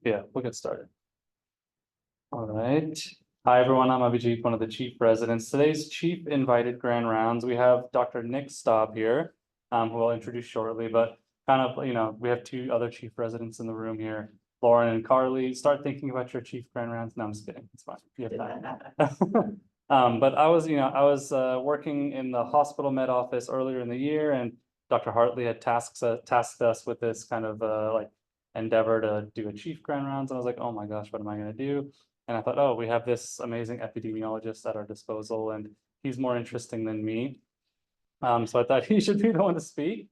Yeah, we'll get started. All right. Hi, everyone. I'm Abhijit, one of the chief residents. Today's chief invited grand rounds. We have Dr. Nick Staab here, who I'll introduce shortly, but kind of, we have two other chief residents in the room here, Lauren and Carly. Start thinking about your chief grand rounds. No, I'm just kidding. It's fine. You have time. But I was working in the hospital med office earlier in the year, and Dr. Hartley had tasked us with this kind of endeavor to do a chief grand rounds. And I was like, oh my gosh, what am I going to do? And I thought, oh, we have this amazing epidemiologist at our disposal, and he's more interesting than me. So I thought he should be the one to speak.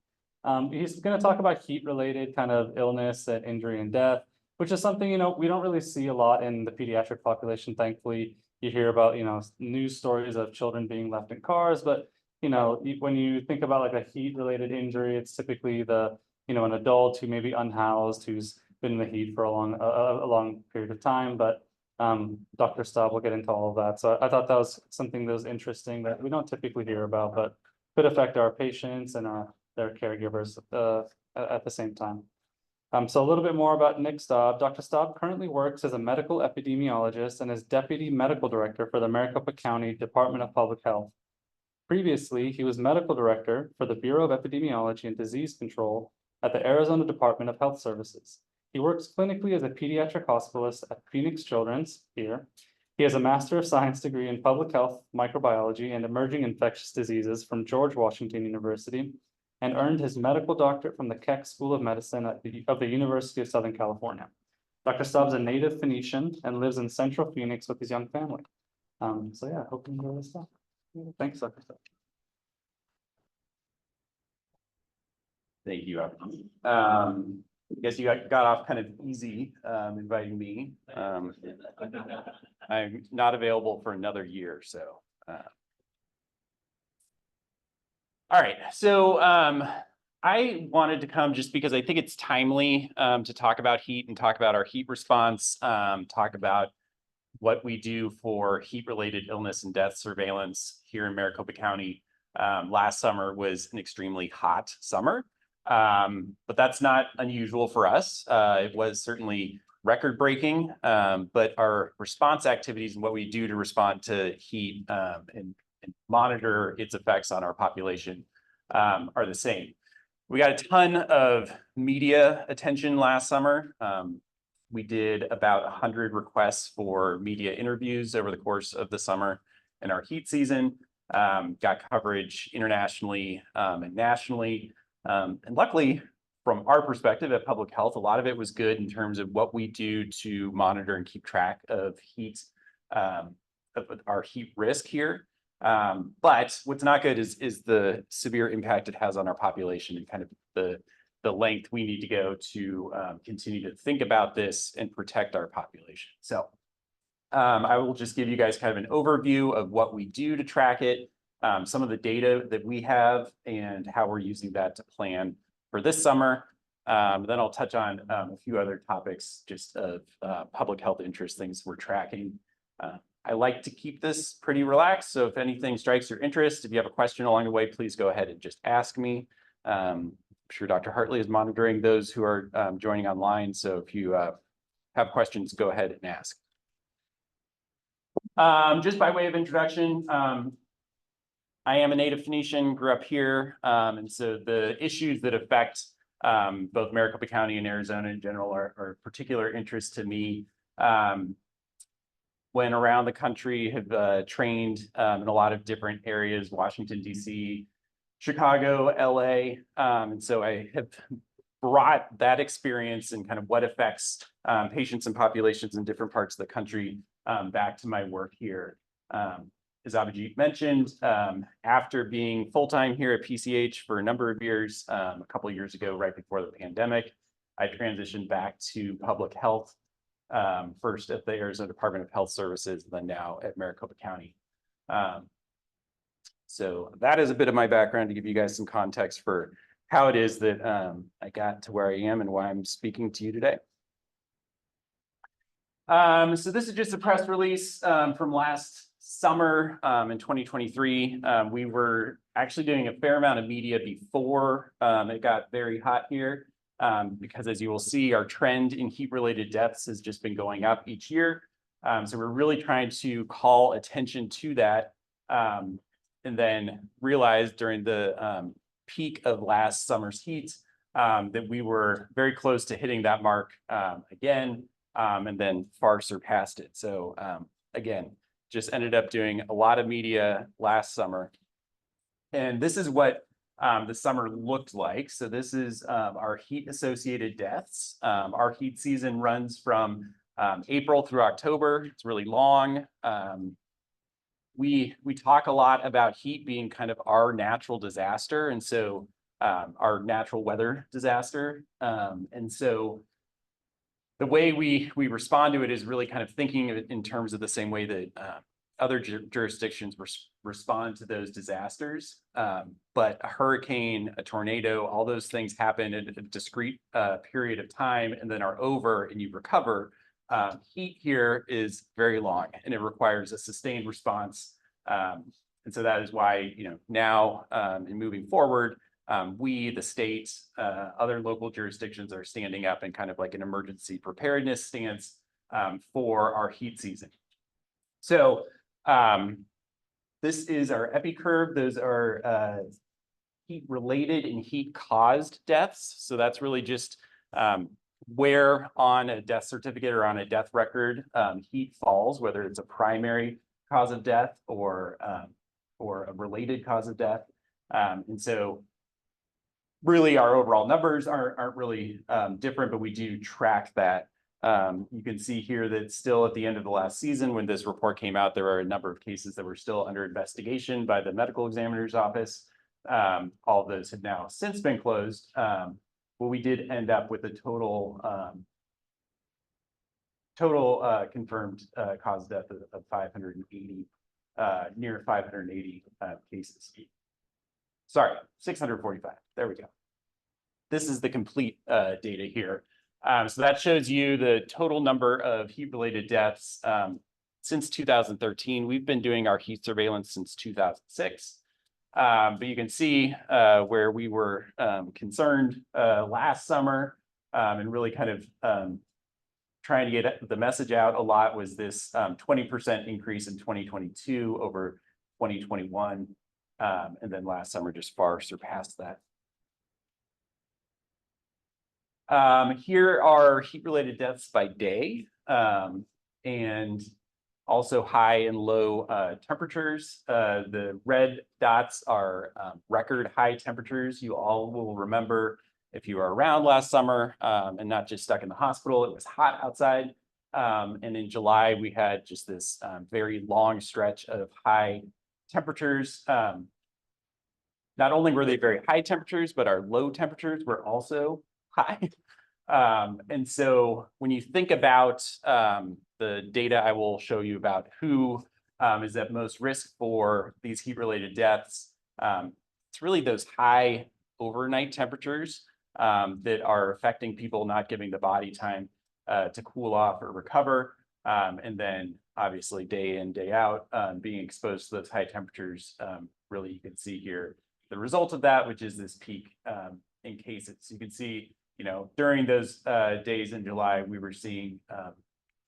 He's going to talk about heat-related kind of illness and injury and death, which is something, we don't really see a lot in the pediatric population. Thankfully, you hear about, news stories of children being left in cars, but, when you think about like a heat-related injury, it's typically an adult who may be unhoused, who's been in the heat for a long period of time, but Dr. Staab will get into all of that. So I thought that was something that was interesting that we don't typically hear about, but could affect our patients and their caregivers at the same time. So a little bit more about Nick Staab. Dr. Staab currently works as a medical epidemiologist and is deputy medical director for the Maricopa County Department of Public Health. Previously, he was medical director for the Bureau of Epidemiology and Disease Control at the Arizona Department of Health Services. He works clinically as a pediatric hospitalist at Phoenix Children's here. He has a Master of Science degree in Public Health, Microbiology, and Emerging Infectious Diseases from George Washington University, and earned his medical doctorate from the Keck School of Medicine of the University of Southern California. Dr. Staab's a native Phoenician and lives in Central Phoenix with his young family. So yeah, I hope you enjoy this talk. Thanks, Dr. Staab. Thank you. I guess you got off kind of easy inviting me. I'm not available for another year, so. All right, so I wanted to come just because I think it's timely to talk about heat and talk about our heat response, talk about what we do for heat-related illness and death surveillance here in Maricopa County. Last summer was an extremely hot summer. But that's not unusual for us. It was certainly record-breaking, but our response activities and what we do to respond to heat and monitor its effects on our population are the same. We got a ton of media attention last summer. We did about 100 requests for media interviews over the course of the summer in our heat season, got coverage internationally and nationally. And luckily, from our perspective at public health, a lot of it was good in terms of what we do to monitor and keep track of heat, of our heat risk here. But what's not good is the severe impact it has on our population and kind of the length we need to go to continue to think about this and protect our population. So I will just give you guys kind of an overview of what we do to track it. Some of the data that we have and how we're using that to plan for this summer. Then I'll touch on a few other topics just of public health interest, things we're tracking. I like to keep this pretty relaxed, so if anything strikes your interest, if you have a question along the way, please go ahead and just ask me. I'm sure Dr. Hartley is monitoring those who are joining online, so if you have questions, go ahead and ask. Just by way of introduction, I am a native Phoenician, grew up here, and so the issues that affect both Maricopa County and Arizona in general are of particular interest to me. Went around the country, have trained in a lot of different areas, Washington, D.C., Chicago, LA, and so I have brought that experience and kind of what affects patients and populations in different parts of the country back to my work here. As Abhijit mentioned, after being full-time here at PCH for a number of years, a couple of years ago, right before the pandemic, I transitioned back to public health, first at the Arizona Department of Health Services, and then now at Maricopa County. So that is a bit of my background to give you guys some context for how it is that I got to where I am and why I'm speaking to you today. So this is just a press release from last summer in 2023. We were actually doing a fair amount of media before it got very hot here. because as you will see, our trend in heat-related deaths has just been going up each year. So we're really trying to call attention to that, and then realized during the peak of last summer's heat that we were very close to hitting that mark again, and then far surpassed it. So again, just ended up doing a lot of media last summer. And this is what the summer looked like. So this is our heat-associated deaths. Our heat season runs from April through October. It's really long. We talk a lot about heat being kind of our natural disaster, and so our natural weather disaster. And so the way we respond to it is really kind of thinking of it in terms of the same way that other jurisdictions respond to those disasters. But a hurricane, a tornado, all those things happen in a discrete period of time and then are over and you recover. Heat here is very long and it requires a sustained response. And so that is why, now and moving forward, we, the state, other local jurisdictions are standing up in kind of like an emergency preparedness stance for our heat season. So this is our epi curve. Those are heat-related and heat-caused deaths. So that's really just where on a death certificate or on a death record heat falls, whether it's a primary cause of death or a related cause of death. And so really our overall numbers aren't really different, but we do track that. You can see here that still at the end of the last season, when this report came out, there are a number of cases that were still under investigation by the medical examiner's office. All of those have now since been closed. But we did end up with a total confirmed cause of death of 580, near 580 cases. Sorry, 645. There we go. This is the complete data here. So that shows you the total number of heat-related deaths since 2013. We've been doing our heat surveillance since 2006. But you can see where we were concerned last summer and really kind of trying to get the message out a lot was this 20% increase in 2022 over 2021. And then last summer just far surpassed that. Here are heat-related deaths by day and also high and low temperatures. The red dots are record high temperatures. You all will remember if you were around last summer and not just stuck in the hospital, it was hot outside. And in July, we had just this very long stretch of high temperatures. Not only were they very high temperatures, but our low temperatures were also high. And so when you think about the data I will show you about who is at most risk for these heat-related deaths, it's really those high overnight temperatures that are affecting people, not giving the body time to cool off or recover. And then obviously day in, day out, being exposed to those high temperatures, really you can see here the result of that, which is this peak in cases. You can see, during those days in July, we were seeing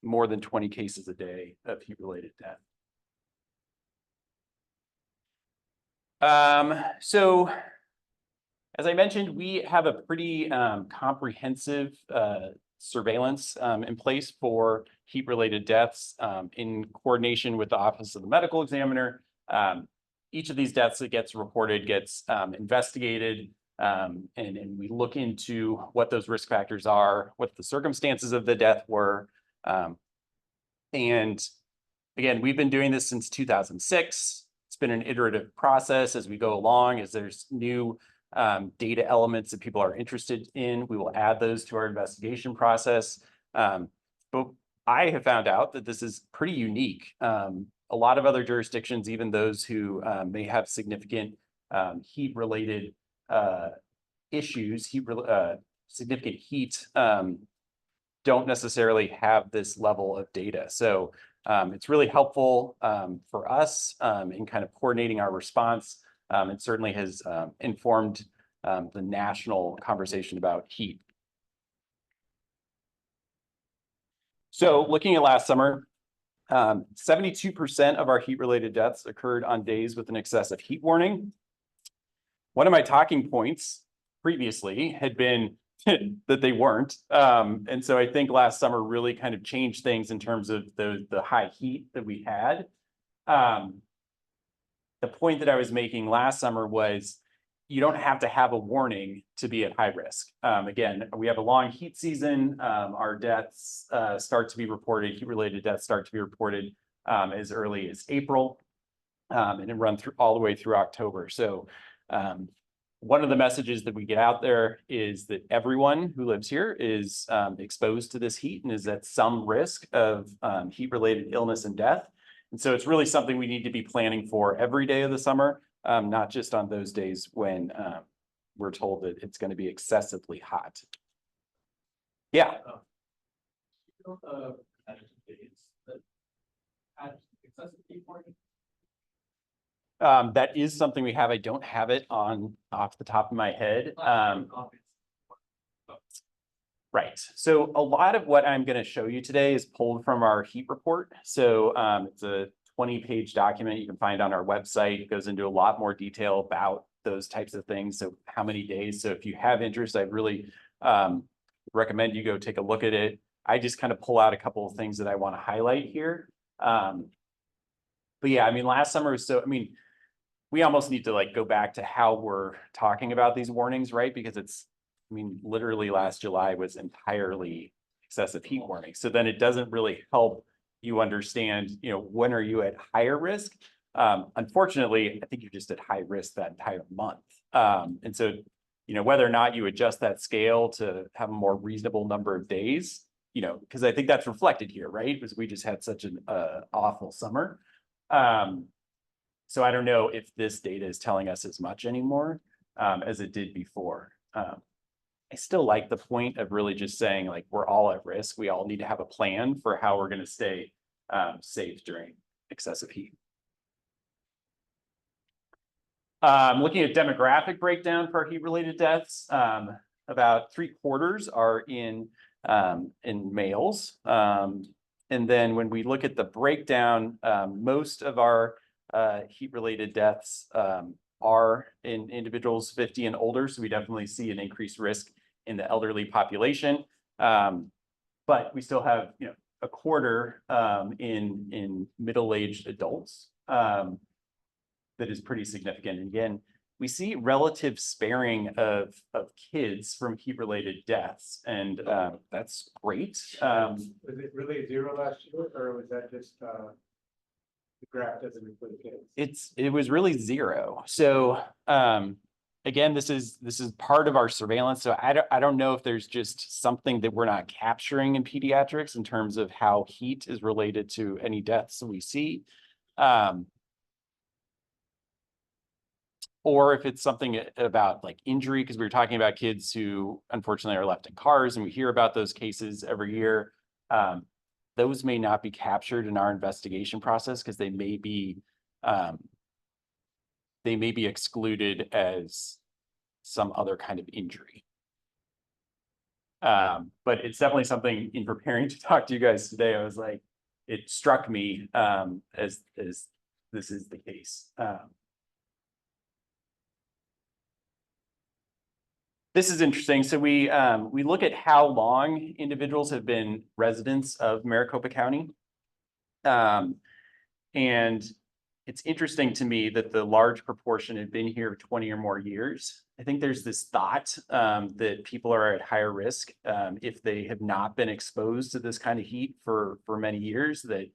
more than 20 cases a day of heat-related death. So as I mentioned, we have a pretty comprehensive surveillance in place for heat-related deaths in coordination with the Office of the Medical Examiner. Each of these deaths that gets reported gets investigated, and we look into what those risk factors are, what the circumstances of the death were. And again, we've been doing this since 2006. It's been an iterative process as we go along. As there's new data elements that people are interested in, we will add those to our investigation process. But I have found out that this is pretty unique. A lot of other jurisdictions, even those who may have significant heat-related issues, significant heat, don't necessarily have this level of data. So it's really helpful for us in kind of coordinating our response. It certainly has informed the national conversation about heat. So looking at last summer, 72% of our heat-related deaths occurred on days with an excessive heat warning. One of my talking points previously had been that they weren't. And so I think last summer really kind of changed things in terms of the high heat that we had. The point that I was making last summer was you don't have to have a warning to be at high risk. Again, we have a long heat season. Our deaths start to be reported, heat-related deaths start to be reported as early as April and then run through all the way through October. So one of the messages that we get out there is that everyone who lives here is exposed to this heat and is at some risk of heat-related illness and death. And so it's really something we need to be planning for every day of the summer, not just on those days when we're told that it's going to be excessively hot. Yeah. That is something we have. I don't have it off the top of my head. Right. So a lot of what I'm going to show you today is pulled from our heat report. So it's a 20-page document you can find on our website. It goes into a lot more detail about those types of things. So how many days. So if you have interest, I'd really recommend you go take a look at it. I just kind of pull out a couple of things that I want to highlight here. But yeah, I mean, last summer was so, I mean, we almost need to like go back to how we're talking about these warnings, right? Because it's, I mean, literally last July was entirely excessive heat warning. So then it doesn't really help you understand, you know, when are you at higher risk? Unfortunately, I think you're just at high risk that entire month. And so, you know, whether or not you adjust that scale to have a more reasonable number of days, you know, because I think that's reflected here, right? Because we just had such an awful summer. So I don't know if this data is telling us as much anymore as it did before. I still like the point of really just saying like we're all at risk. We all need to have a plan for how we're going to stay safe during excessive heat. Looking at demographic breakdown for heat-related deaths, about 3/4 are in males. And then when we look at the breakdown, most of our heat-related deaths are in individuals 50 and older. So we definitely see an increased risk in the elderly population. But we still have, you know, 1/4 in middle-aged adults. That is pretty significant. And again, we see relative sparing of kids from heat-related deaths, and that's great. Was it really 0 last year, or was that just the graph doesn't include kids? It was really 0. So again, this is part of our surveillance. So I don't know if there's just something that we're not capturing in pediatrics in terms of how heat is related to any deaths we see. Or if it's something about like injury, because we were talking about kids who unfortunately are left in cars, and we hear about those cases every year. Those may not be captured in our investigation process because they may be excluded as some other kind of injury. But it's definitely something in preparing to talk to you guys today. I was like, it struck me as this is the case. This is interesting. So we look at how long individuals have been residents of Maricopa County. And it's interesting to me that the large proportion have been here 20 or more years. I think there's this thought that people are at higher risk if they have not been exposed to this kind of heat for many years, that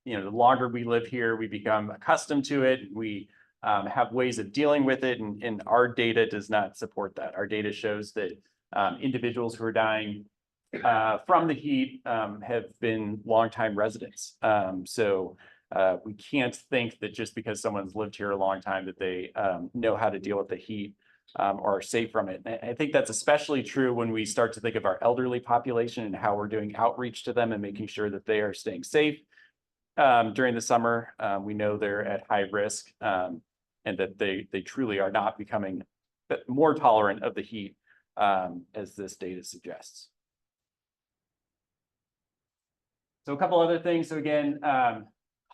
you know, the longer we live here, we become accustomed to it. We have ways of dealing with it, and our data does not support that. Our data shows that individuals who are dying from the heat have been longtime residents. So we can't think that just because someone's lived here a long time that they know how to deal with the heat or are safe from it. And I think that's especially true when we start to think of our elderly population and how we're doing outreach to them and making sure that they are staying safe during the summer. We know they're at high risk and that they truly are not becoming more tolerant of the heat as this data suggests. So a couple other things. So again,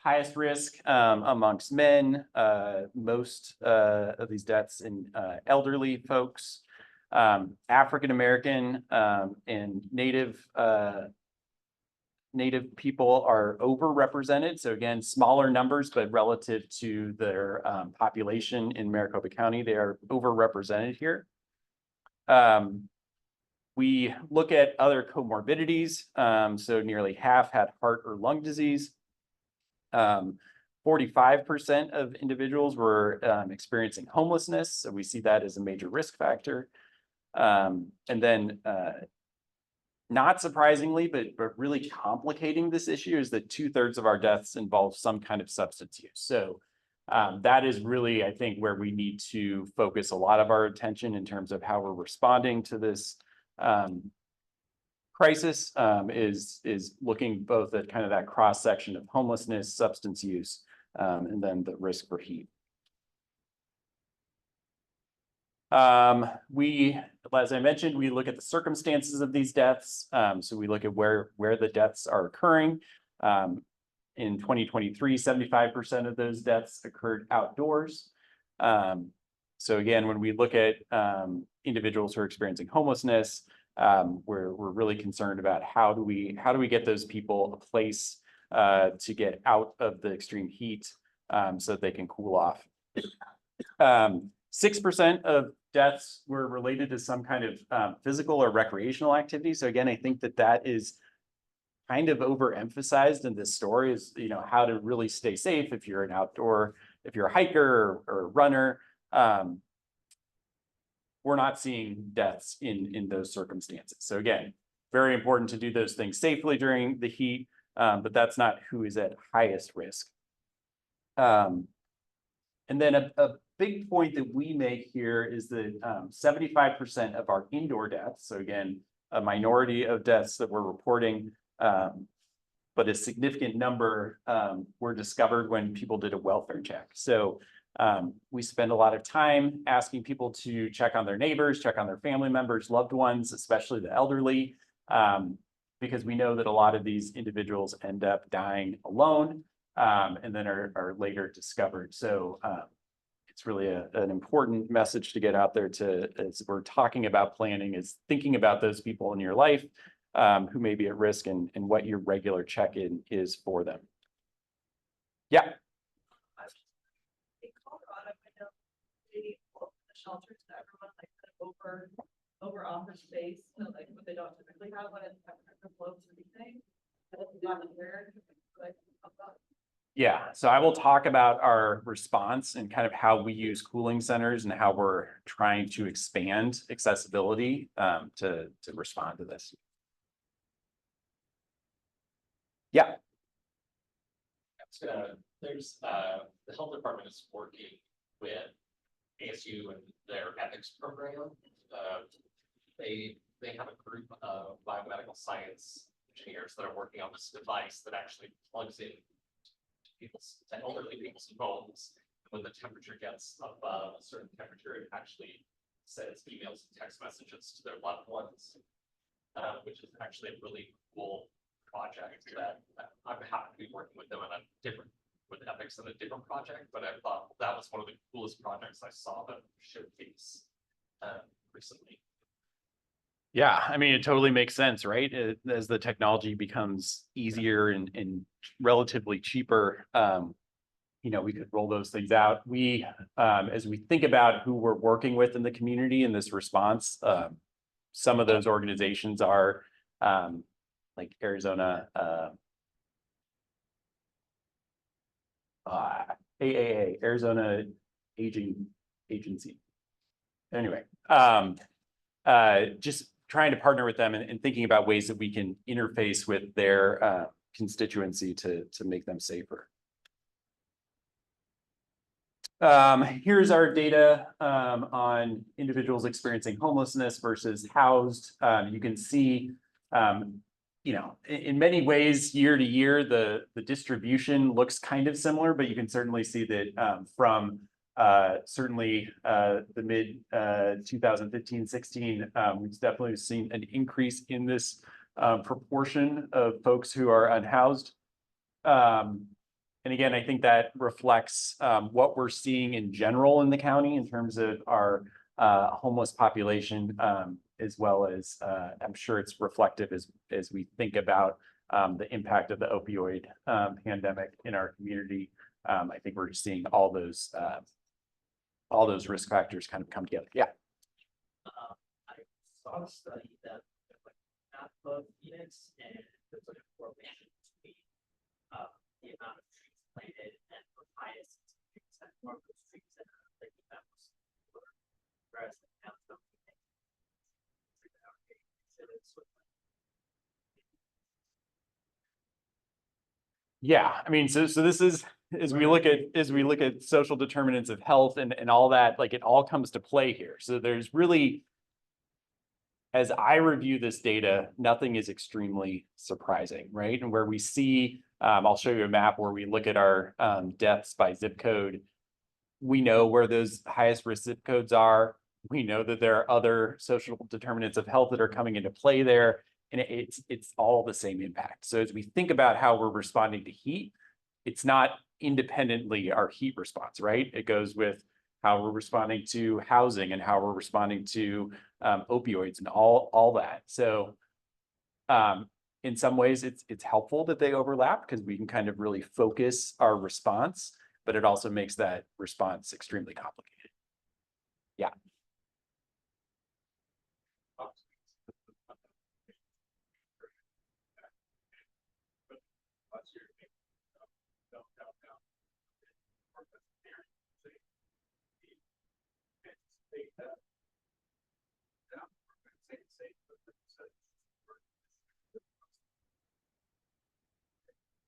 highest risk amongst men, most of these deaths in elderly folks, African American and Native people are overrepresented. So again, smaller numbers, but relative to their population in Maricopa County, they are overrepresented here. We look at other comorbidities. So nearly half had heart or lung disease. 45% of individuals were experiencing homelessness. So we see that as a major risk factor. And then not surprisingly, but really complicating this issue is that 2/3 of our deaths involve some kind of substance use. So that is really, I think, where we need to focus a lot of our attention in terms of how we're responding to this crisis, is looking both at kind of that cross section of homelessness, substance use, and then the risk for heat. As I mentioned, we look at the circumstances of these deaths. So we look at where the deaths are occurring. In 2023, 75% of those deaths occurred outdoors. So again, when we look at individuals who are experiencing homelessness, we're really concerned about how do we get those people a place to get out of the extreme heat so that they can cool off. 6% of deaths were related to some kind of physical or recreational activity. So again, I think that is kind of overemphasized in this story, is, you know, how to really stay safe if you're if you're a hiker or a runner. We're not seeing deaths in those circumstances. So again, very important to do those things safely during the heat, but that's not who is at highest risk. And then a big point that we make here is that 75% of our indoor deaths, so again, a minority of deaths that we're reporting, but a significant number were discovered when people did a welfare check. So we spend a lot of time asking people to check on their neighbors, check on their family members, loved ones, especially the elderly, because we know that a lot of these individuals end up dying alone and then are later discovered. So it's really an important message to get out there as we're talking about planning, is thinking about those people in your life who may be at risk and what your regular check-in is for them. Yeah. In Colorado, I know they open the shelters to everyone, like over office space, so like what they don't typically have when it's the floats or anything. Yeah, so I will talk about our response and kind of how we use cooling centers and how we're trying to expand accessibility to respond to this. Yeah. There's the health department is working with ASU and their ethics program. They have a group of biomedical science engineers that are working on this device that actually plugs in to elderly people's homes. When the temperature gets above a certain temperature, it actually sends emails and text messages to their loved ones, which is actually a really cool project that I'm happy to be working with them on with ethics on a different project, but I thought that was one of the coolest projects I saw them showcase recently. Yeah, I mean, it totally makes sense, right? As the technology becomes easier and relatively cheaper, you know, we could roll those things out. We, as we think about who we're working with in the community in this response, some of those organizations are like Arizona, AAA, Arizona Aging Agency. Anyway, just trying to partner with them and thinking about ways that we can interface with their constituency to make them safer. Here's our data on individuals experiencing homelessness versus housed. You can see, you know, in many ways, year to year, the distribution looks kind of similar, but you can certainly see that from certainly the mid 2015-16, we've definitely seen an increase in this proportion of folks who are unhoused. And again, I think that reflects what we're seeing in general in the county in terms of our homeless population, as well as I'm sure it's reflective as we think about the impact of the opioid pandemic in our community. I think we're seeing all those risk factors kind of come together. Yeah. I saw a study that like map of Phoenix and there's like a correlation between the amount of trees planted and the highest trees and more of those trees that are like that was whereas the towns don't do that. Yeah, I mean, so this is as we look at social determinants of health and all that, like it all comes to play here. So there's really, as I review this data, nothing is extremely surprising, right? And where we see, I'll show you a map where we look at our deaths by zip code. We know where those highest risk zip codes are. We know that there are other social determinants of health that are coming into play there. And it's all the same impact. So as we think about how we're responding to heat, it's not independently our heat response, right? It goes with how we're responding to housing and how we're responding to opioids and all that. So in some ways, it's helpful that they overlap because we can kind of really focus our response, but it also makes that response extremely complicated. Yeah.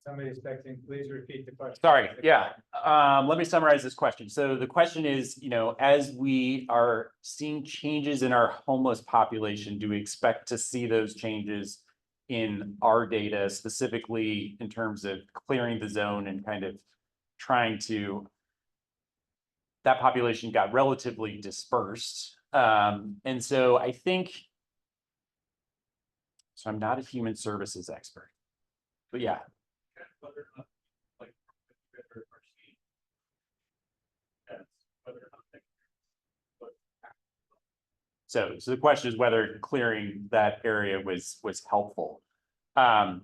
Somebody's texting, please repeat the question. Sorry, yeah. Let me summarize this question. So the question is, as we are seeing changes in our homeless population, do we expect to see those changes in our data, specifically in terms of clearing the zone and kind of trying to, that population got relatively dispersed. And so I think, so I'm not a human services expert, but yeah. Whether or not, like, are seeing that's whether or not they So the question is whether clearing that area was helpful. I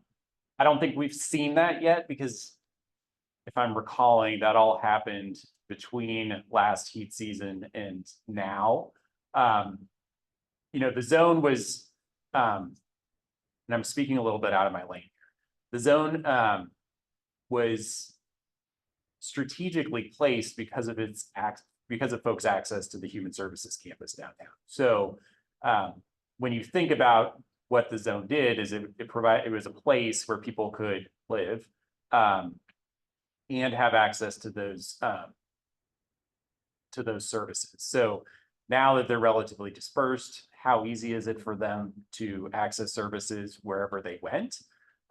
don't think we've seen that yet because if I'm recalling, that all happened between last heat season and now. The zone was, and I'm speaking a little bit out of my lane here. The zone was strategically placed because of folks' access to the human services campus downtown. So when you think about what the zone did, is it was a place where people could live and have access to those services. So now that they're relatively dispersed, how easy is it for them to access services wherever they went?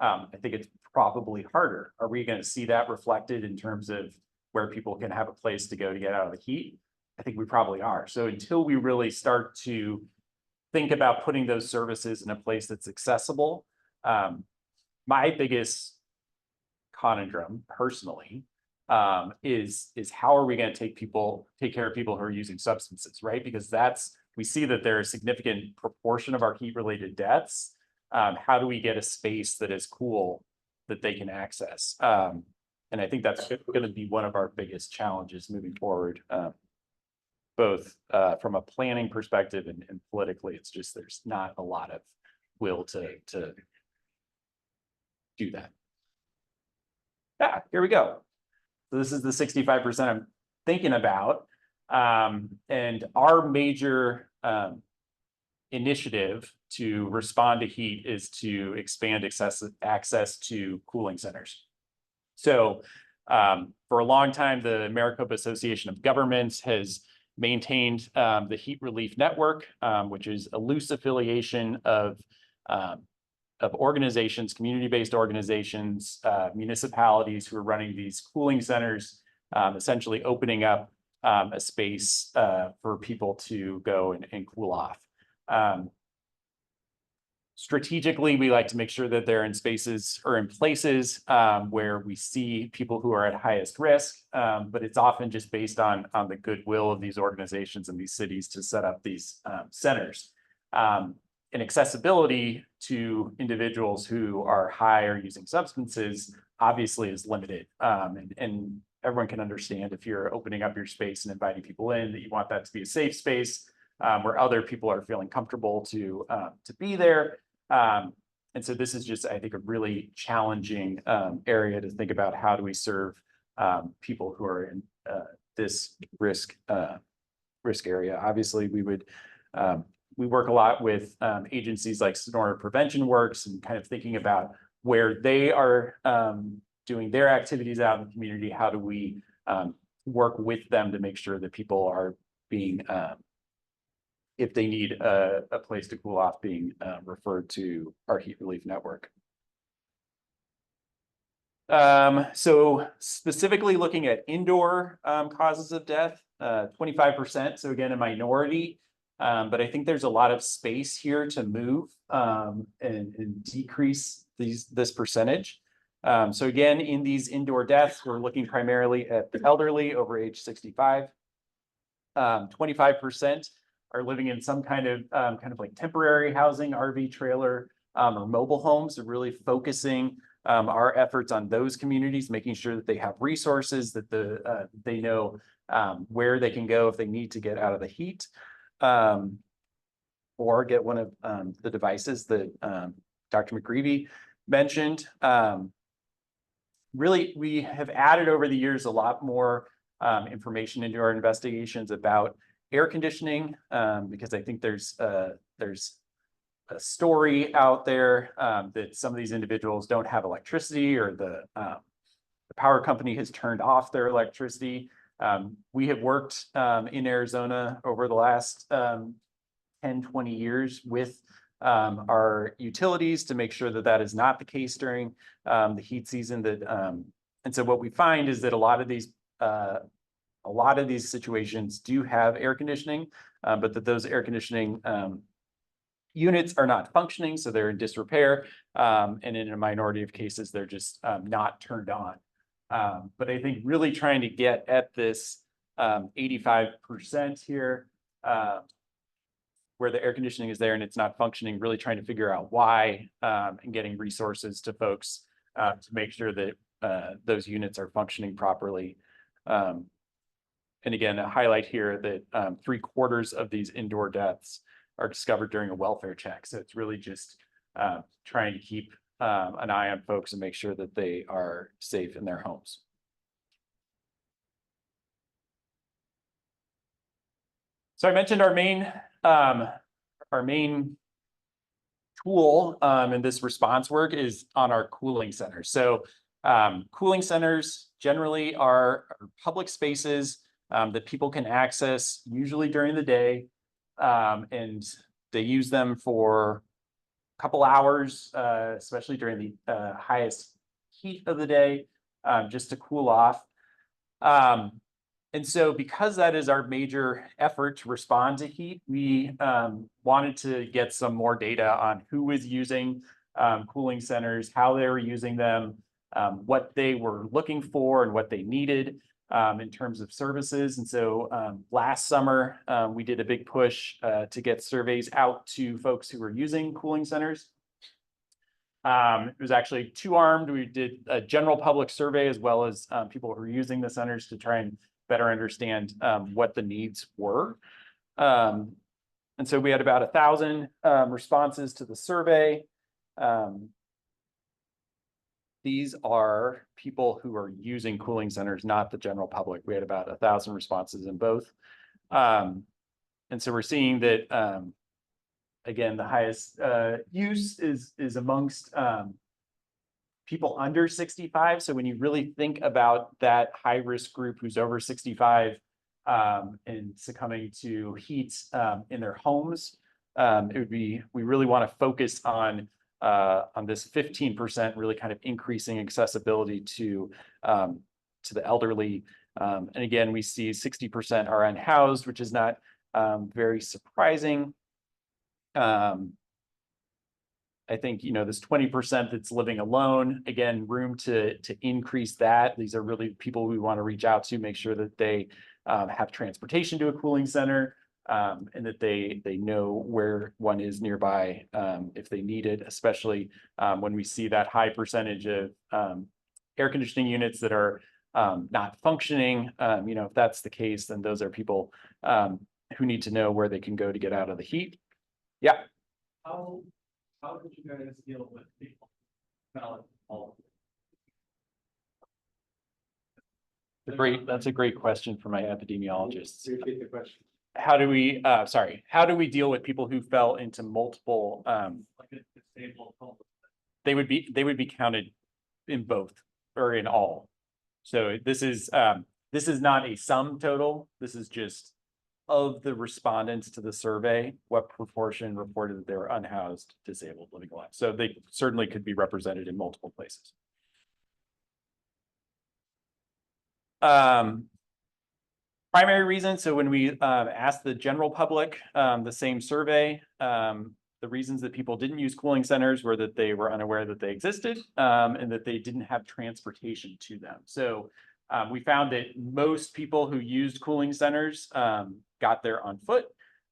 I think it's probably harder. Are we going to see that reflected in terms of where people can have a place to go to get out of the heat? I think we probably are. So until we really start to think about putting those services in a place that's accessible, my biggest conundrum personally is how are we going to take care of people who are using substances, right? Because we see that there are a significant proportion of our heat related deaths. How do we get a space that is cool that they can access? And I think that's going to be one of our biggest challenges moving forward, both from a planning perspective and politically. It's just there's not a lot of will to do that. Yeah, here we go. So this is the 65% I'm thinking about. And our major initiative to respond to heat is to expand access to cooling centers. So for a long time, the Maricopa Association of Governments has maintained the Heat Relief Network, which is a loose affiliation of organizations, community-based organizations, municipalities who are running these cooling centers, essentially opening up a space for people to go and cool off. Strategically, we like to make sure that they're in spaces or in places where we see people who are at highest risk, but it's often just based on the goodwill of these organizations and these cities to set up these centers. And accessibility to individuals who are high or using substances obviously is limited. And everyone can understand if you're opening up your space and inviting people in, that you want that to be a safe space where other people are feeling comfortable to be there. And so this is just, I think, a really challenging area to think about how do we serve people who are in this risk area. Obviously, we work a lot with agencies like Sonora Prevention Works and kind of thinking about where they are doing their activities out in the community. How do we work with them to make sure that people are being if they need a place to cool off, being referred to our heat relief network. So specifically looking at indoor causes of death, 25%. So again, a minority, but I think there's a lot of space here to move and decrease this percentage. So again, in these indoor deaths, we're looking primarily at the elderly over age 65. 25% are living in some kind of like temporary housing, RV trailer, or mobile homes. Are really focusing our efforts on those communities, making sure that they have resources, that they know where they can go if they need to get out of the heat, or get one of the devices that Dr. McGreevy mentioned. Really, we have added over the years a lot more information into our investigations about air conditioning, because I think there's a story out there that some of these individuals don't have electricity, or the power company has turned off their electricity. We have worked in Arizona over the last 10, 20 years with our utilities to make sure that that is not the case during the heat season. And so what we find is that a lot of these situations do have air conditioning, but that those air conditioning units are not functioning, so they're in disrepair, and in a minority of cases, they're just not turned on. But I think really trying to get at this 85% here, where the air conditioning is there and it's not functioning, really trying to figure out why, and getting resources to folks to make sure that those units are functioning properly. And again, a highlight here that 3/4 of these indoor deaths are discovered during a welfare check. So it's really just trying to keep an eye on folks and make sure that they are safe in their homes. So I mentioned our main tool in this response work is on our cooling centers. So cooling centers generally are public spaces that people can access usually during the day, and they use them for a couple hours, especially during the highest heat of the day, just to cool off. And so because that is our major effort to respond to heat, we wanted to get some more data on who was using cooling centers, how they were using them, what they were looking for and what they needed in terms of services. And so last summer, we did a big push to get surveys out to folks who were using cooling centers. It was actually two-armed. We did a general public survey as well as people who were using the centers to try and better understand what the needs were. And so we had about 1,000 responses to the survey. These are people who are using cooling centers, not the general public. We had about 1,000 responses in both. And so we're seeing that, again, the highest use is amongst people under 65. So when you really think about that high-risk group who's over 65 and succumbing to heat in their homes, it would be, we really want to focus on this 15%, really kind of increasing accessibility to the elderly. And again, we see 60% are unhoused, which is not very surprising. I think, this 20% that's living alone, again, room to increase that. These are really people we want to reach out to, make sure that they have transportation to a cooling center, and that they know where one is nearby if they need it, especially when we see that high percentage of air conditioning units that are not functioning. If that's the case, then those are people who need to know where they can go to get out of the heat. Yeah. How did you guys deal with people? That's a great question for my epidemiologists. Repeat the question. How do we deal with people who fell into multiple, Like a disabled home. they would be counted in both or in all. So this is not a sum total. This is just of the respondents to the survey, what proportion reported that they were unhoused, disabled, living alive. So they certainly could be represented in multiple places. Primary reason, so when we asked the general public the same survey, the reasons that people didn't use cooling centers were that they were unaware that they existed and that they didn't have transportation to them. So we found that most people who used cooling centers got there on foot.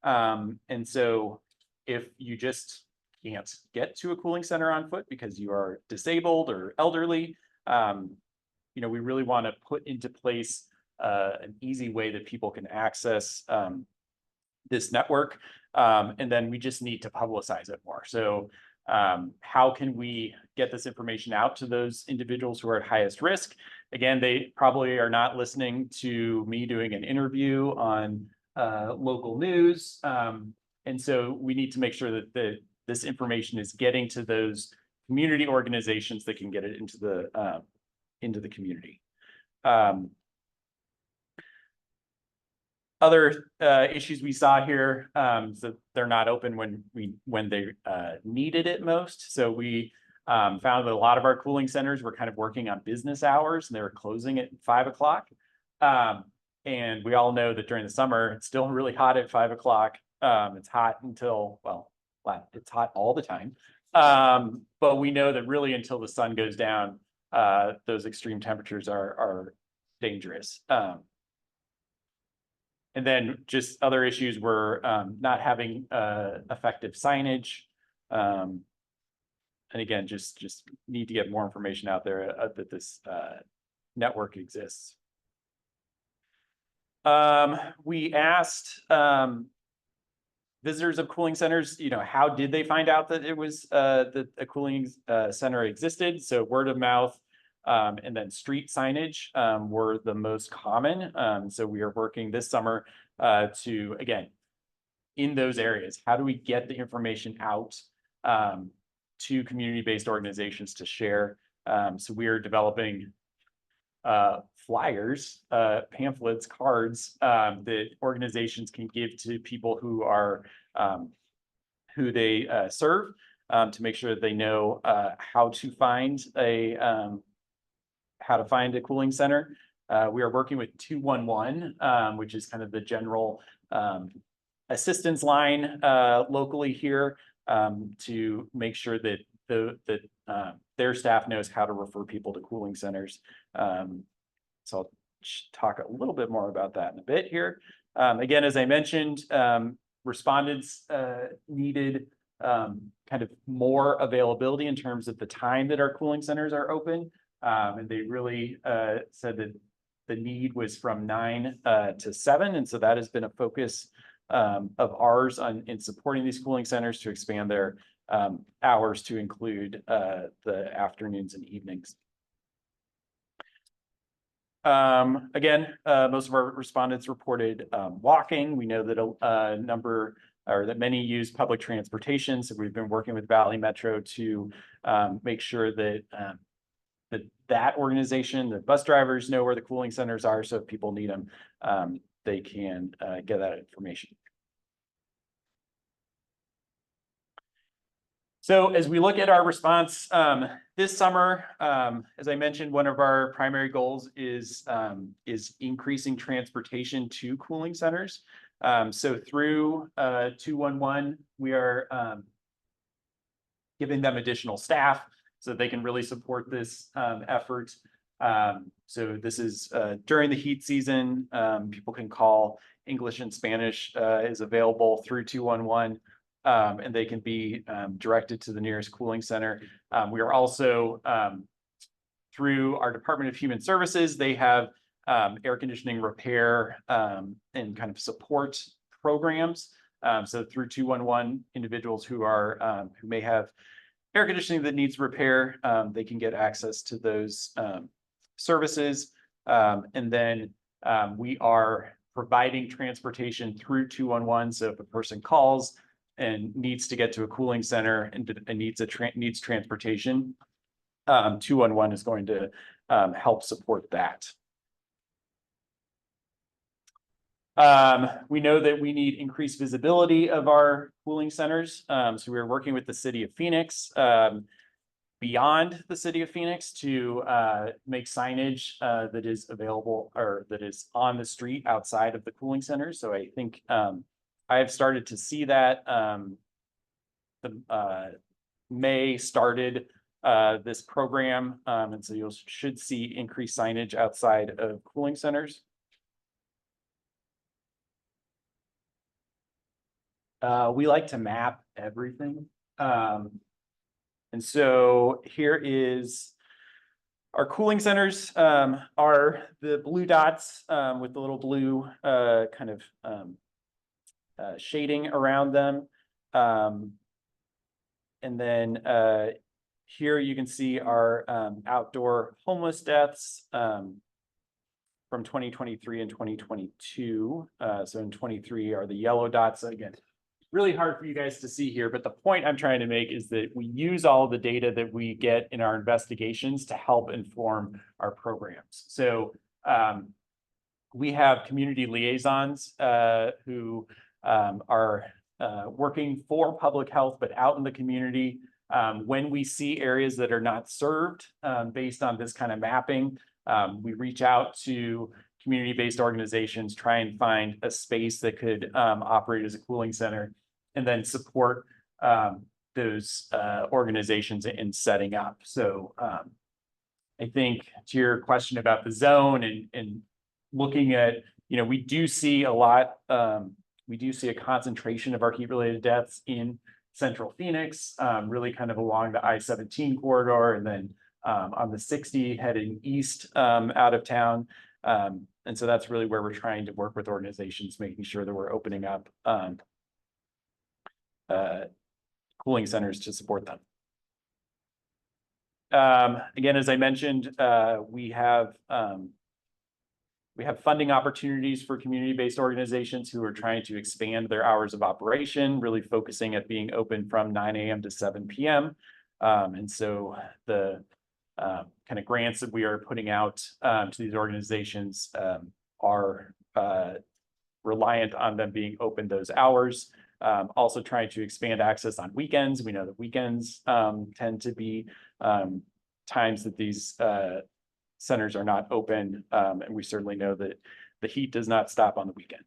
And so if you just can't get to a cooling center on foot because you are disabled or elderly, we really want to put into place an easy way that people can access this network. And then we just need to publicize it more. So how can we get this information out to those individuals who are at highest risk? Again, they probably are not listening to me doing an interview on local news. And so we need to make sure that this information is getting to those community organizations that can get it into the community. Other issues we saw here, so they're not open when they needed it most. So we found that a lot of our cooling centers were kind of working on business hours and they were closing at 5 o'clock. And we all know that during the summer, it's still really hot at 5 o'clock. It's hot until, it's hot all the time. But we know that really until the sun goes down, those extreme temperatures are dangerous. And then just other issues were not having effective signage. And again, just need to get more information out there that this network exists. We asked visitors of cooling centers, how did they find out that it was that a cooling center existed? So word of mouth and then street signage were the most common. So we are working this summer to, again, in those areas, how do we get the information out to community-based organizations to share? So we are developing flyers, pamphlets, cards that organizations can give to people who are who they serve to make sure that they know how to find a cooling center. We are working with 211, which is kind of the general assistance line locally here to make sure that their staff knows how to refer people to cooling centers. So I'll talk a little bit more about that in a bit here. Again, as I mentioned, respondents needed kind of more availability in terms of the time that our cooling centers are open. And they really said that the need was from 9 to 7. And so that has been a focus of ours in supporting these cooling centers to expand their hours to include the afternoons and evenings. Again, most of our respondents reported walking. We know that a number or that many use public transportation. So we've been working with Valley Metro to make sure that that organization, the bus drivers know where the cooling centers are. So if people need them, they can get that information. So as we look at our response this summer, as I mentioned, one of our primary goals is increasing transportation to cooling centers. So through 211, we are giving them additional staff so that they can really support this effort. So this is during the heat season. People can call. English and Spanish is available through 211, and they can be directed to the nearest cooling center. We are also through our Department of Human Services, they have air conditioning repair and kind of support programs. So through 211, individuals who are who may have air conditioning that needs repair, they can get access to those services. And then we are providing transportation through 211. So if a person calls and needs to get to a cooling center and needs transportation, 211 is going to help support that. We know that we need increased visibility of our cooling centers. So we're working with the city of Phoenix, beyond the city of Phoenix, to make signage that is available or that is on the street outside of the cooling centers. So I think I have started to see that. May started this program, and so you should see increased signage outside of cooling centers. We like to map everything. And so here is our cooling centers, are the blue dots with the little blue kind of shading around them. And then here you can see our outdoor homeless deaths from 2023 and 2022. So in 23 are the yellow dots. Again, really hard for you guys to see here, but the point I'm trying to make is that we use all of the data that we get in our investigations to help inform our programs. So we have community liaisons who are working for public health, but out in the community. When we see areas that are not served based on this kind of mapping, we reach out to community-based organizations, try and find a space that could operate as a cooling center, and then support those organizations in setting up. So I think to your question about the zone and looking at, we do see a lot, we do see a concentration of our heat-related deaths in central Phoenix, really kind of along the I-17 corridor, and then on the 60 heading east out of town. And so that's really where we're trying to work with organizations, making sure that we're opening up cooling centers to support them. Again, as I mentioned, we have funding opportunities for community-based organizations who are trying to expand their hours of operation, really focusing at being open from 9 a.m. to 7 p.m. And so the kind of grants that we are putting out to these organizations are reliant on them being open those hours. Also trying to expand access on weekends. We know that weekends tend to be times that these centers are not open, and we certainly know that the heat does not stop on the weekend.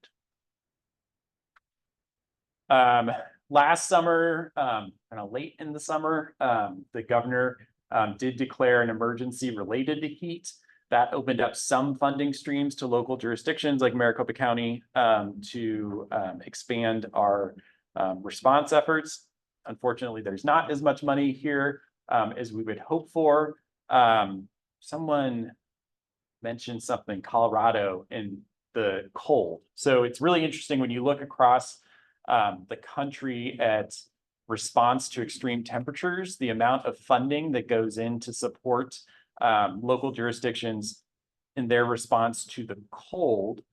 Last summer, kind of late in the summer, the governor did declare an emergency related to heat. That opened up some funding streams to local jurisdictions like Maricopa County to expand our response efforts. Unfortunately, there's not as much money here as we would hope for. Someone mentioned something, Colorado in the cold. So it's really interesting when you look across the country at response to extreme temperatures, the amount of funding that goes in to support local jurisdictions in their response to the cold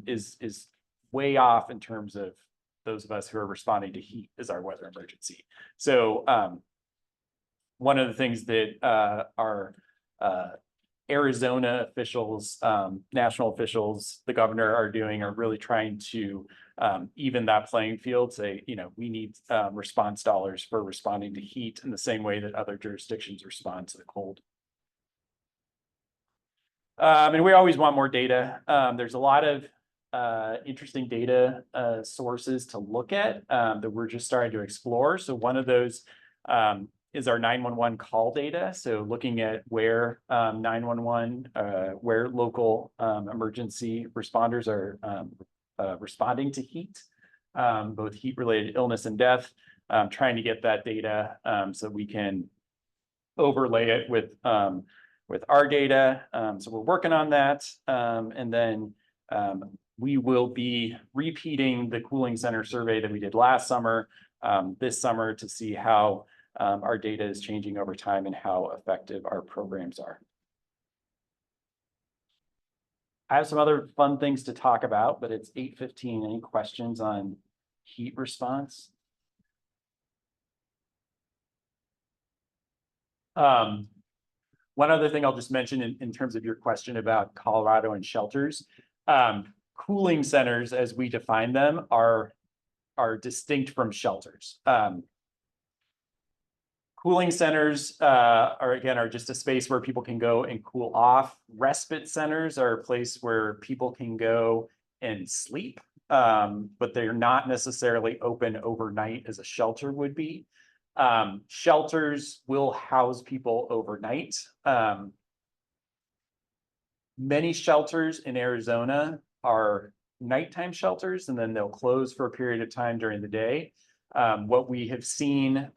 is way off in terms of those of us who are responding to heat as our weather emergency. So one of the things that our Arizona officials, national officials, the governor are doing are really trying to even that playing field, say, we need response dollars for responding to heat in the same way that other jurisdictions respond to the cold. And we always want more data. There's a lot of interesting data sources to look at that we're just starting to explore. So one of those is our 911 call data. So looking at where 911, where local emergency responders are responding to heat, both heat-related illness and death, trying to get that data so we can overlay it with our data. So we're working on that. And then we will be repeating the cooling center survey that we did last summer, this summer, to see how our data is changing over time and how effective our programs are. I have some other fun things to talk about, but it's 8:15. Any questions on heat response? One other thing I'll just mention in terms of your question about Colorado and shelters. Cooling centers, as we define them, are distinct from shelters. Cooling centers are just a space where people can go and cool off. Respite centers are a place where people can go and sleep, but they're not necessarily open overnight as a shelter would be. Shelters will house people overnight. Many shelters in Arizona are nighttime shelters, and then they'll close for a period of time during the day. What we have seen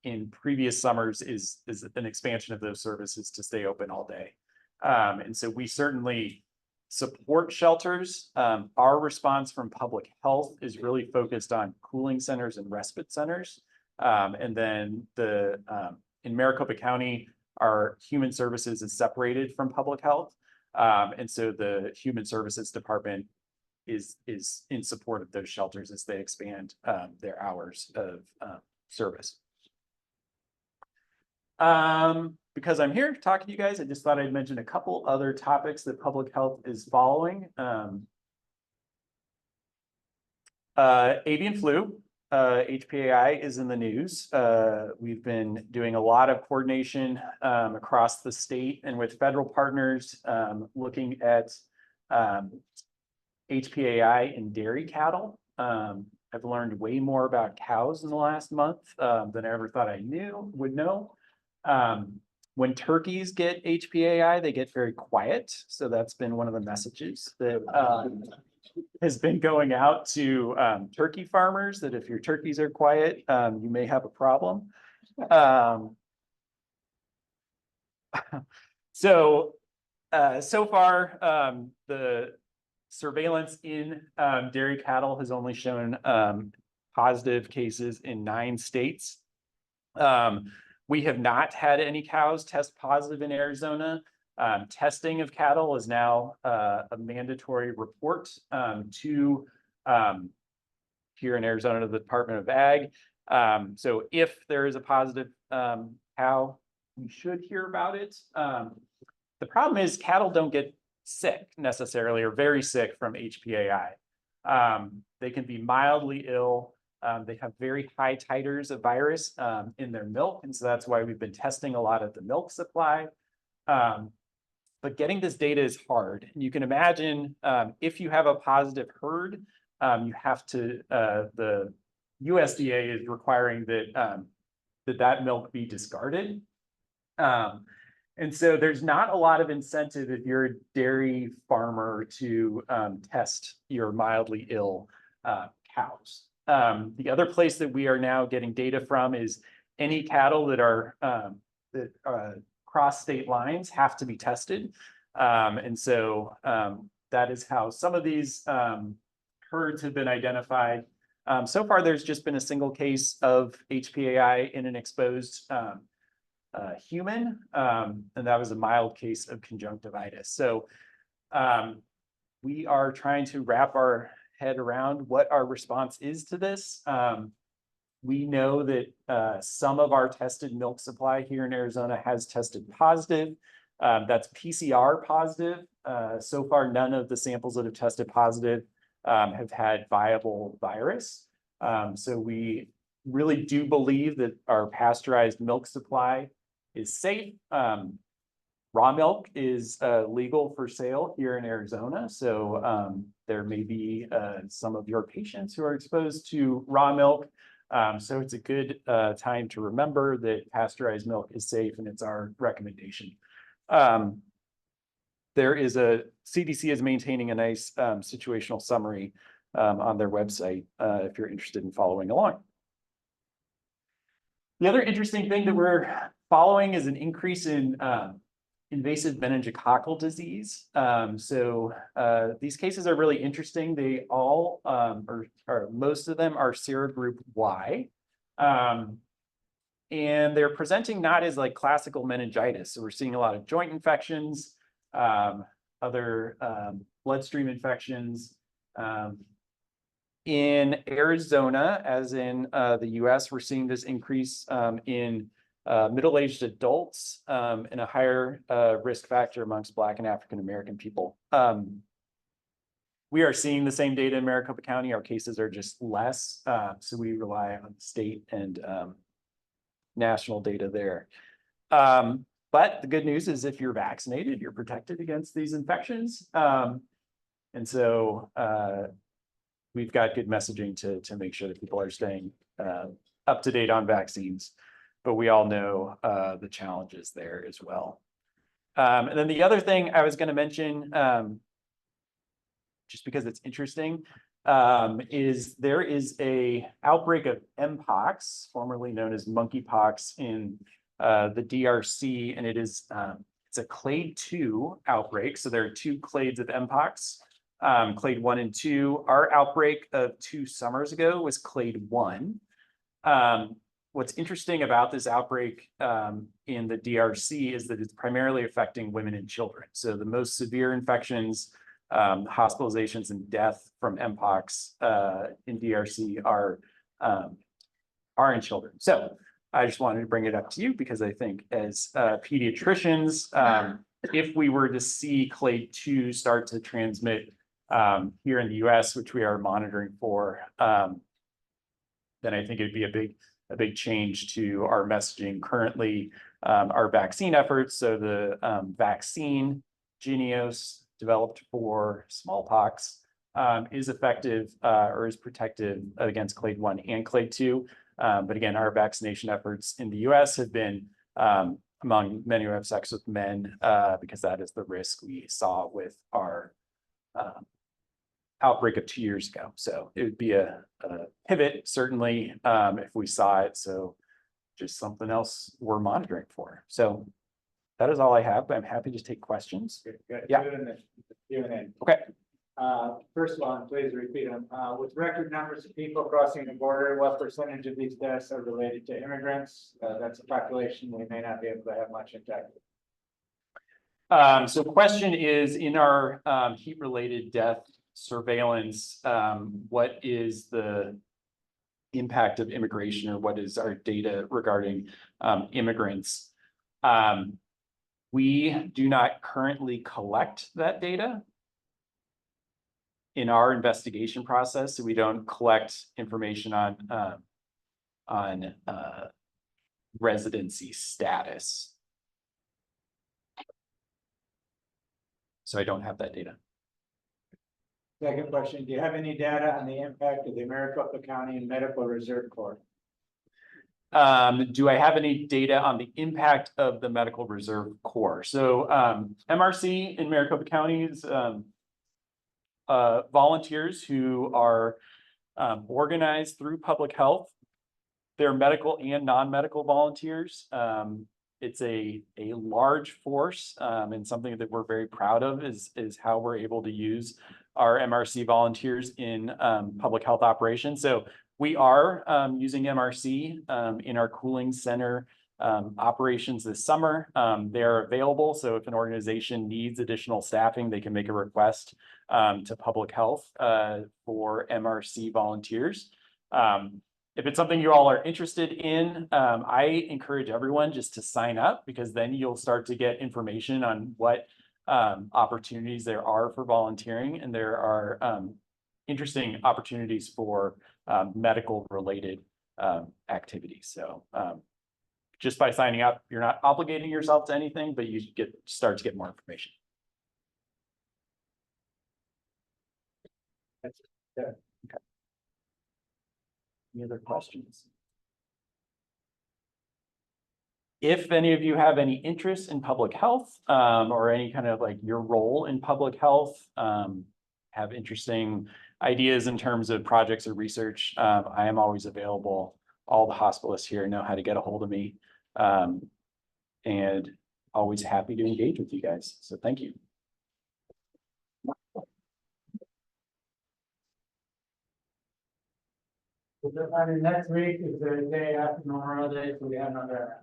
in previous summers is an expansion of those services to stay open all day. And so we certainly support shelters. Our response from public health is really focused on cooling centers and respite centers. And then in Maricopa County, our human services is separated from public health. And so the Human Services Department is in support of those shelters as they expand their hours of service. Because I'm here talking to you guys, I just thought I'd mention a couple other topics that public health is following. Avian flu, HPAI is in the news. We've been doing a lot of coordination across the state and with federal partners looking at HPAI in dairy cattle. I've learned way more about cows in the last month than I ever thought I would know. When turkeys get HPAI, they get very quiet. So that's been one of the messages that has been going out to turkey farmers, that if your turkeys are quiet, you may have a problem. So far, the surveillance in dairy cattle has only shown positive cases in 9 states. We have not had any cows test positive in Arizona. Testing of cattle is now a mandatory report to here in Arizona to the Department of Ag. So if there is a positive cow, we should hear about it. The problem is cattle don't get sick necessarily, or very sick, from HPAI. They can be mildly ill. They have very high titers of virus in their milk, and so that's why we've been testing a lot of the milk supply. But getting this data is hard. You can imagine if you have a positive herd, you have to, the USDA is requiring that that milk be discarded. And so there's not a lot of incentive if you're a dairy farmer to test your mildly ill cows. The other place that we are now getting data from is any cattle that are cross state lines have to be tested. And so that is how some of these herds have been identified. So far, there's just been a single case of HPAI in an exposed human, and that was a mild case of conjunctivitis. So we are trying to wrap our head around what our response is to this. We know that some of our tested milk supply here in Arizona has tested positive. That's PCR positive. So far, none of the samples that have tested positive have had viable virus. So we really do believe that our pasteurized milk supply is safe. Raw milk is legal for sale here in Arizona. So there may be some of your patients who are exposed to raw milk. So it's a good time to remember that pasteurized milk is safe and it's our recommendation. There is CDC is maintaining a nice situational summary on their website if you're interested in following along. The other interesting thing that we're following is an increase in invasive meningococcal disease. These cases are really interesting. They all, or most of them are serogroup Y. And they're presenting not as like classical meningitis. So we're seeing a lot of joint infections, other bloodstream infections. In Arizona, as in the US, we're seeing this increase in middle-aged adults and a higher risk factor amongst Black and African American people. We are seeing the same data in Maricopa County. Our cases are just less, so we rely on state and national data there. But the good news is if you're vaccinated, you're protected against these infections. And so we've got good messaging to make sure that people are staying up to date on vaccines, but we all know the challenges there as well. And then the other thing I was going to mention, just because it's interesting, is there is a outbreak of Mpox, formerly known as monkeypox, in the DRC, and it's a clade 2 outbreak. So there are 2 clades of Mpox. Clade 1 and 2. Our outbreak of 2 summers ago was clade 1. What's interesting about this outbreak in the DRC is that it's primarily affecting women and children. So the most severe infections, hospitalizations, and death from Mpox in DRC are in children. So I just wanted to bring it up to you because I think as pediatricians, if we were to see clade 2 start to transmit here in the US, which we are monitoring for, then I think it'd be a big change to our messaging currently, our vaccine efforts. So the vaccine Jynneos developed for smallpox is effective or is protective against clade 1 and clade 2. But again, our vaccination efforts in the US have been among men who have sex with men because that is the risk we saw with our outbreak of 2 years ago. So it would be a pivot, certainly, if we saw it. So just something else we're monitoring for. So that is all I have, but I'm happy to take questions. Good. Yeah. Q&A. Okay. First one, please repeat them. With record numbers of people crossing the border, what percentage of these deaths are related to immigrants? That's a population we may not be able to have much impact. So question is, in our heat-related death surveillance, what is the impact of immigration, or what is our data regarding immigrants? We do not currently collect that data in our investigation process, so we don't collect information on residency status. So I don't have that data. Second question, do you have any data on the impact of the Maricopa County Medical Reserve Corps? Do I have any data on the impact of the Medical Reserve Corps? So MRC in Maricopa County is volunteers who are organized through public health. They're medical and non-medical volunteers. It's a large force, and something that we're very proud of is how we're able to use our MRC volunteers in public health operations. So we are using MRC in our cooling center operations this summer. They're available, so if an organization needs additional staffing, they can make a request to public health for MRC volunteers. If it's something you all are interested in, I encourage everyone just to sign up, because then you'll start to get information on what opportunities there are for volunteering, and there are interesting opportunities for medical related activities. So just by signing up, you're not obligating yourself to anything, but you start to get more information. That's good. Okay. Any other questions? If any of you have any interest in public health, or any kind of like your role in public health, have interesting ideas in terms of projects or research, I am always available. All the hospitalists here know how to get a hold of me. And always happy to engage with you guys. So thank you. I mean, next week is the day after Memorial Day, so we have another.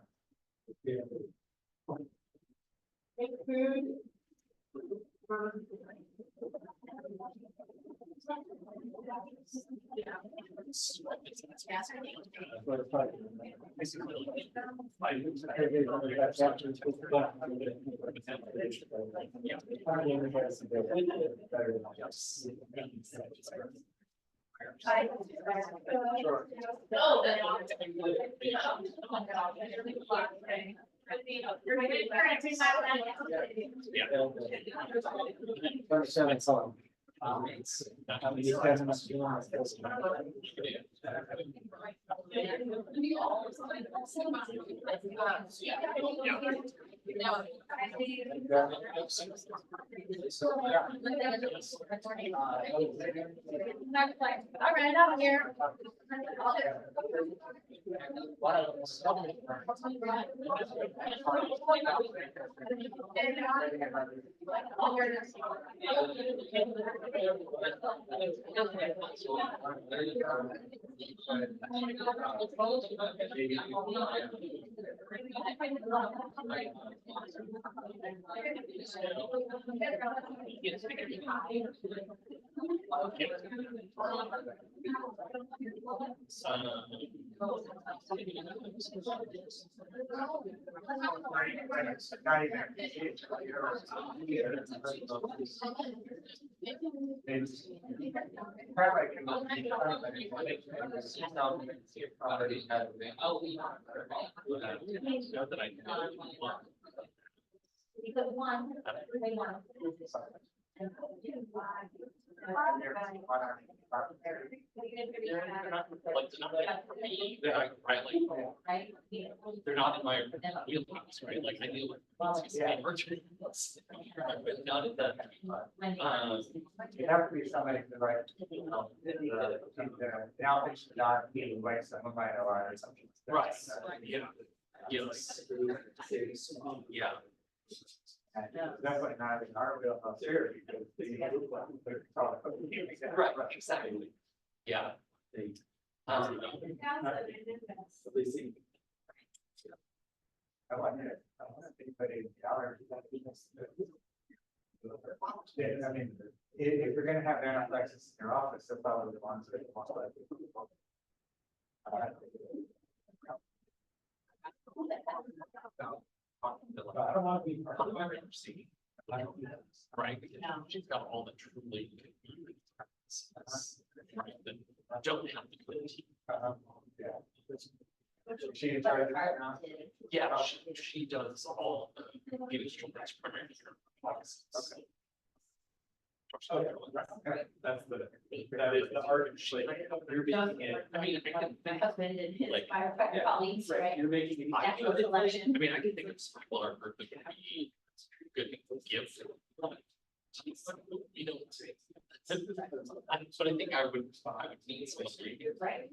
All right, I'm here. They're not in my wheelhouse, right? Like I deal with. But none of the. You have to be somebody to write. The outpatient doc, meeting, like someone might have or something. Right, yeah. Yes. Yeah. Definitely not in our wheelhouse here because. Right, exactly. Yeah. I want anybody in the allergy. I mean, if you're gonna have anaphylaxis in your office, they're probably the ones that want to. I don't want to be. Right, because she's got all the truly. Right, that don't have the clean. Yeah. She in charge of that now? Yeah, she does all the children's primary care policies. That's that is the art. You're making it. I mean, I can. My husband and his Like- firefighter colleagues, right? You're making it. Natural selection. I mean, I can think of smaller group that could be good gift. You know, but I think I would need somebody. Right.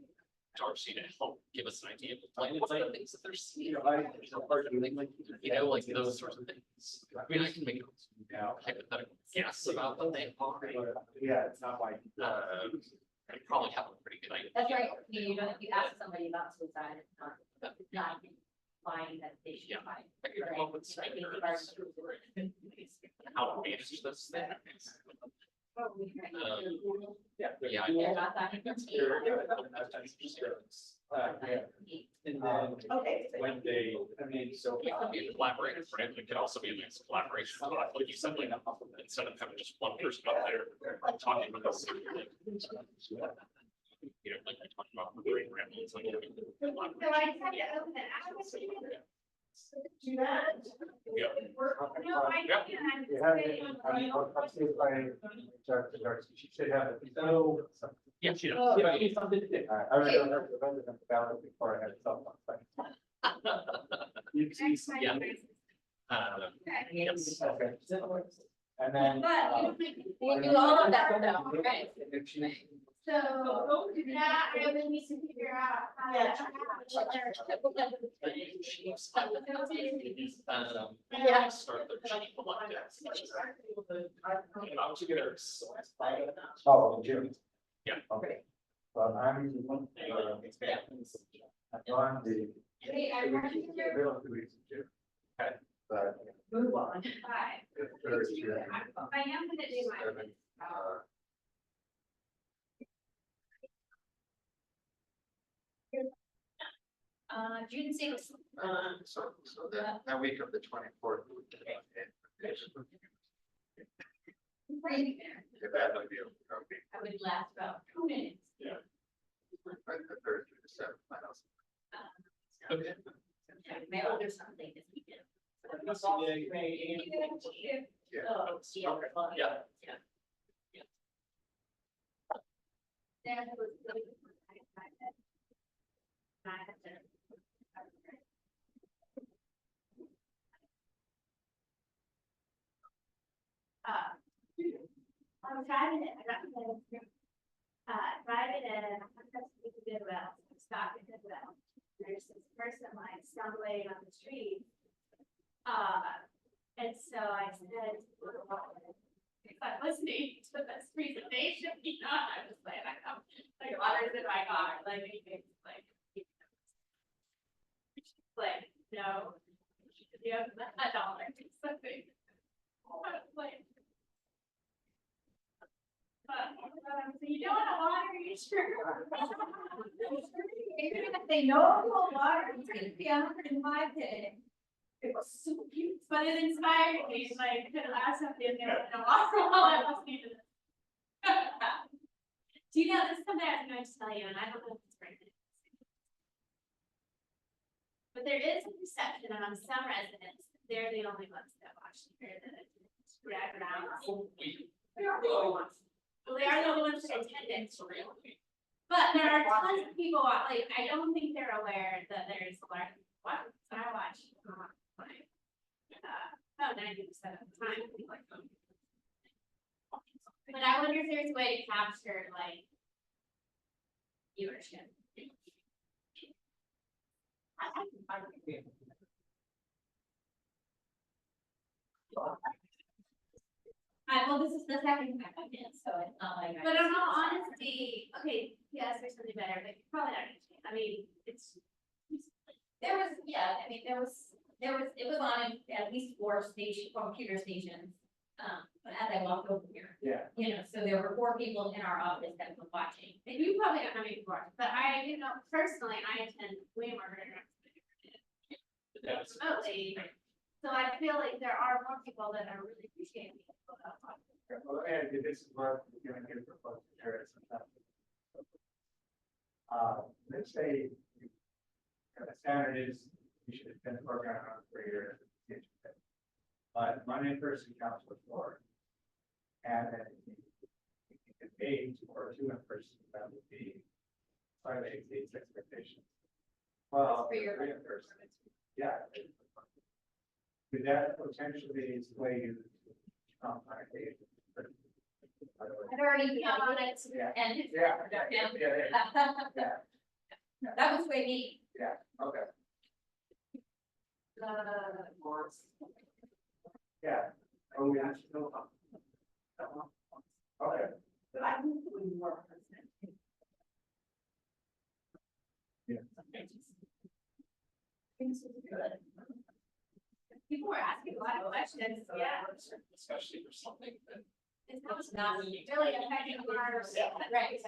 Darcy to help give us an idea of like what are the things that they're seeing. You know, like those sorts of things. I mean, I can make a hypothetical guess about what they are. Yeah, it's not like. I probably have a pretty good idea. That's right. You don't, if you ask somebody about suicide, it's not implying that they should Yeah. find. I could come up with some ideas for how to manage this thing. Yeah. They're not that. And then Okay. when they, I mean, so. It could be a collaborative, right? It could also be a nice collaboration, like you said, like instead of having just one person up there talking about this. You know, like we talked about the brain ramblings, like having So I just have to open it. I was thinking do that. Yeah. No, I Yeah. can't. You have it, I'll see if I talk to Darcy, she should have it. So, Yeah, she does. Oh. Yeah, you need something to do. I read the resident ballot before I had cell phone. Yeah. Yes. Okay. And then. We do all of that though, right? So, yeah, I really need to figure out how to. Yeah. Start their chief elected. Oh, in June. Yeah. Okay. Well, I'm on the. Hey, I want you to hear- Middle of 2 weeks in June. Okay. But. Move on. Hi. the first, I am gonna do my. seven, June sixth. So that week of the 24th. If that would be okay. I would last about 2 minutes. Right, the third through the seventh, my house. Okay. My older son played this weekend. Yeah. So, yeah. Yeah. That was really. I was driving it, I got driving it, and I'm to Goodwill, stop at Goodwill. There's this person like stumbling on the street. And so I said, if I'm listening to this presentation, you know, I'm just like, I know, like water's in my car, like anything, like. Like, no, you have $1, something. Like. So you don't want to water your shirt. You're gonna say no cold water, it's gonna be 105 today. It was so cute, but it inspired me, like, could last up in there in a while I was leaving. Do you know, this is something I was going to tell you, and I don't know if it's right. But there is a perception among some residents, they're the only ones that watch the drag around. They are the only ones. Well, they are the only ones that attend it. But there are tons of people, like, I don't think they're aware that there's a lot of, what, I watch. About 90% of the time. But I wonder if there's a way to capture, like, viewership. Well, this is the second time I've been, so it's not like. But in all honesty, okay, yes, there's something better, but you probably not understand. I mean, it's. There was, yeah, I mean, it was on at least 4 computer stations. As I walked over here, Yeah. you know, so there were 4 people in our office that were watching. And you probably don't know me before, but I, you know, personally, I attend way more programs remotely. So I feel like there are more people that are really appreciating it. Well, and this is where we're gonna get proposed here at some time. Let's say the standard is you should attend the program on 3 years. But one in-person counts for 4. And then if you can 8 or 2 in-person, that would be slightly exceeds expectations. Well, For your- 3 in-person, yeah. Could that potentially sway you? I've already been on it. Yeah. And. Yeah. That was way me. Yeah, okay, yeah. Oh, yeah. Okay. But I'm doing more. Yeah. People were asking a lot of questions, yeah. Especially for something that. It's not really affecting our, right.